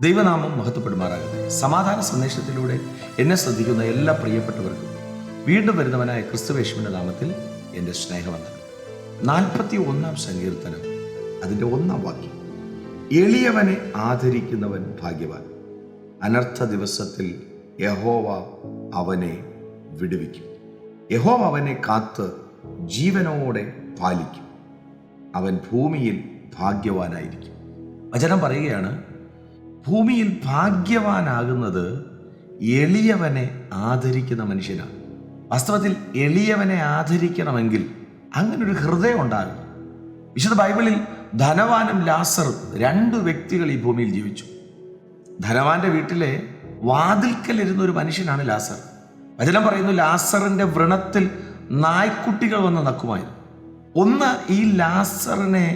ദൈവനാമം മഹത്വപ്പെടുമാറാകട്ടെ. സമാധാന സന്ദേശത്തിലൂടെ എന്നെ ശ്രദ്ധിക്കുന്ന എല്ലാ പ്രിയപ്പെട്ടവർക്കും വീണ്ടും വരുന്നവനായ ക്രിസ്തുവേശുവിൻ്റെ നാമത്തിൽ എൻ്റെ സ്നേഹവന്ദനം. 41-ാം സങ്കീർത്തനം അതിൻ്റെ 1-ാം വാക്യം: എളിയവനെ ആദരിക്കുന്നവൻ ഭാഗ്യവാൻ, അനർത്ഥ ദിവസത്തിൽ യഹോവ അവനെ വിടുവിക്കും. യഹോവ അവനെ കാത്ത് ജീവനോടെ പാലിക്കും. അവൻ ഭൂമിയിൽ ഭാഗ്യവാനായിരിക്കും. വചനം പറയുകയാണ്, ഭൂമിയിൽ ഭാഗ്യവാനാകുന്നത് എളിയവനെ ആദരിക്കുന്ന മനുഷ്യനാണ്. വാസ്തവത്തിൽ എളിയവനെ ആദരിക്കണമെങ്കിൽ അങ്ങനൊരു ഹൃദയം ഉണ്ടാകും. വിശുദ്ധ ബൈബിളിൽ ധനവാനും ലാസറും 2 വ്യക്തികൾ ഈ ഭൂമിയിൽ ജീവിച്ചു. ധനവാന്റെ വീട്ടിലെ വാതിൽക്കലിരുന്ന ഒരു മനുഷ്യനാണ് ലാസർ. വചനം പറയുന്നു, ലാസറിന്റെ വ്രണത്തിൽ നായ്ക്കുട്ടികൾ വന്ന് നക്കുമായിരുന്നു. ഒന്ന് ഈ ലാസറിനെ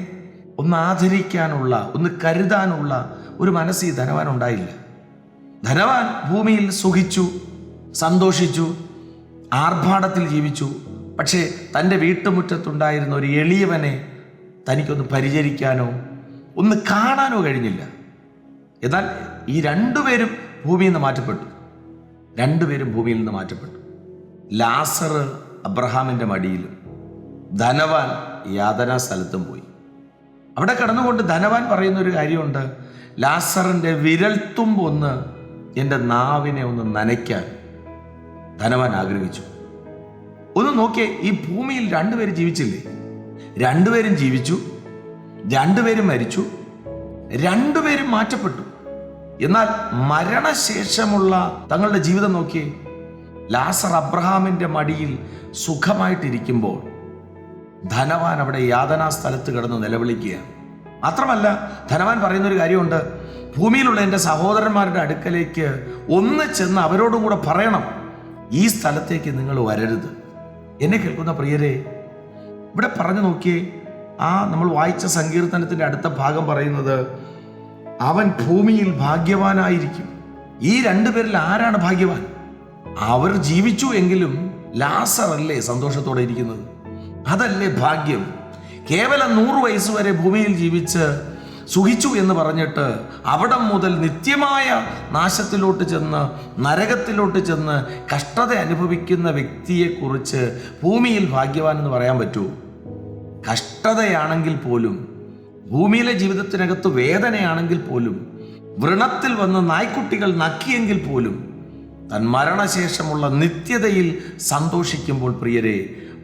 ഒന്ന് ആദരിക്കാനുള്ള, ഒന്ന് കരുതാനുള്ള ഒരു മനസ്സ് ഈ ധനവാൻ ഉണ്ടായില്ല. ധനവാൻ ഭൂമിയിൽ സുഖിച്ചു, സന്തോഷിച്ചു, ആർഭാടത്തിൽ ജീവിച്ചു. പക്ഷേ തൻ്റെ വീട്ടുമുറ്റത്തുണ്ടായിരുന്ന ഒരു എളിയവനെ തനിക്കൊന്ന് പരിചരിക്കാനോ ഒന്ന് കാണാനോ കഴിഞ്ഞില്ല. എന്നാൽ ഈ 2 പേരും ഭൂമിയിൽ നിന്ന് മാറ്റപ്പെട്ടു. 2 പേരും ഭൂമിയിൽ നിന്ന് മാറ്റപ്പെട്ടു. ലാസർ അബ്രഹാമിൻ്റെ മടിയിലും ധനവാൻ യാതനാ സ്ഥലത്തും പോയി. അവിടെ കടന്നുകൊണ്ട് ധനവാൻ പറയുന്ന ഒരു കാര്യമുണ്ട്: ലാസറിൻ്റെ വിരൽത്തുമ്പ് ഒന്ന് എൻ്റെ നാവിനെ ഒന്ന് നനയ്ക്കാൻ ധനവാൻ ആഗ്രഹിച്ചു. ഒന്ന് നോക്കിയേ, ഈ ഭൂമിയിൽ 2 പേര് ജീവിച്ചില്ലേ? 2 പേരും ജീവിച്ചു, 2 പേരും മരിച്ചു, 2 പേരും മാറ്റപ്പെട്ടു. എന്നാൽ മരണശേഷമുള്ള തങ്ങളുടെ ജീവിതം നോക്കിയേ. ലാസർ അബ്രഹാമിൻ്റെ മടിയിൽ സുഖമായിട്ടിരിക്കുമ്പോൾ ധനവാൻ അവിടെ യാതനാ സ്ഥലത്ത് കിടന്ന് നിലവിളിക്കുകയാണ്. മാത്രമല്ല, ധനവാൻ പറയുന്നൊരു കാര്യമുണ്ട്: ഭൂമിയിലുള്ള എൻ്റെ സഹോദരന്മാരുടെ അടുക്കലേക്ക് ഒന്ന് ചെന്ന് അവരോടും കൂടെ പറയണം, ഈ സ്ഥലത്തേക്ക് നിങ്ങൾ വരരുത്. എന്നെ കേൾക്കുന്ന പ്രിയരെ, ഇവിടെ പറഞ്ഞു നോക്കിയേ, നമ്മൾ വായിച്ച സങ്കീർത്തനത്തിൻ്റെ അടുത്ത ഭാഗം പറയുന്നത്, അവൻ ഭൂമിയിൽ ഭാഗ്യവാനായിരിക്കും. ഈ 2 പേരിൽ ആരാണ് ഭാഗ്യവാൻ? അവർ ജീവിച്ചു എങ്കിലും ലാസർ അല്ലേ സന്തോഷത്തോടെ ഇരിക്കുന്നത്? അതല്ലേ ഭാഗ്യം? കേവലം 100 വയസ്സ് വരെ ഭൂമിയിൽ ജീവിച്ച് സുഖിച്ചു എന്ന് പറഞ്ഞിട്ട് അവിടെ മുതൽ നിത്യമായ നാശത്തിലോട്ട് ചെന്ന്, നരകത്തിലോട്ട് ചെന്ന് കഷ്ടത അനുഭവിക്കുന്ന വ്യക്തിയെക്കുറിച്ച് ഭൂമിയിൽ ഭാഗ്യവാൻ എന്ന് പറയാൻ പറ്റുമോ? കഷ്ടതയാണെങ്കിൽ പോലും, ഭൂമിയിലെ ജീവിതത്തിനകത്ത് വേദനയാണെങ്കിൽ പോലും, വ്രണത്തിൽ വന്ന് നായ്ക്കുട്ടികൾ നക്കിയെങ്കിൽ പോലും, തൻ മരണശേഷമുള്ള നിത്യതയിൽ സന്തോഷിക്കുമ്പോൾ പ്രിയരെ,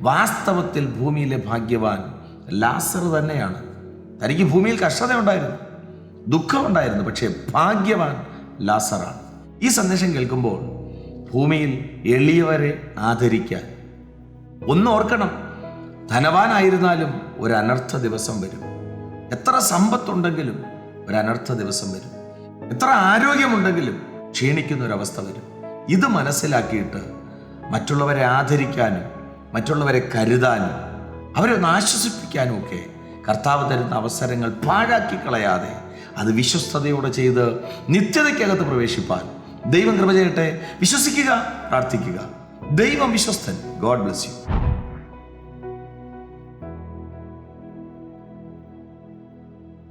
വാസ്തവത്തിൽ ഭൂമിയിലെ ഭാഗ്യവാൻ ലാസർ തന്നെയാണ്. തനിക്ക് ഭൂമിയിൽ കഷ്ടതയുണ്ടായിരുന്നു, ദുഃഖമുണ്ടായിരുന്നു, പക്ഷേ ഭാഗ്യവാൻ ലാസറാണ്. ഈ സന്ദേശം കേൾക്കുമ്പോൾ ഭൂമിയിൽ എളിയവരെ ആദരിക്കാൻ ഒന്ന് ഓർക്കണം. ധനവാനായിരുന്നാലും ഒരു അനർത്ഥ ദിവസം വരും. എത്ര സമ്പത്തുണ്ടെങ്കിലും ഒരു അനർത്ഥ ദിവസം വരും. എത്ര ആരോഗ്യമുണ്ടെങ്കിലും ക്ഷീണിക്കുന്ന ഒരവസ്ഥ വരും. ഇത് മനസ്സിലാക്കിയിട്ട് മറ്റുള്ളവരെ ആദരിക്കാനും മറ്റുള്ളവരെ കരുതാനും അവരെ ഒന്ന് ആശ്വസിപ്പിക്കാനും ഒക്കെ കർത്താവ് തരുന്ന അവസരങ്ങൾ പാഴാക്കി കളയാതെ അത് വിശ്വസ്തയോടെ ചെയ്ത് നിത്യതയ്ക്കകത്ത് പ്രവേശിപ്പാൻ ദൈവം കൃപ ചെയ്യട്ടെ. വിശ്വസിക്കുക, പ്രാർത്ഥിക്കുക. ദൈവം വിശ്വസ്തൻ. God bless U.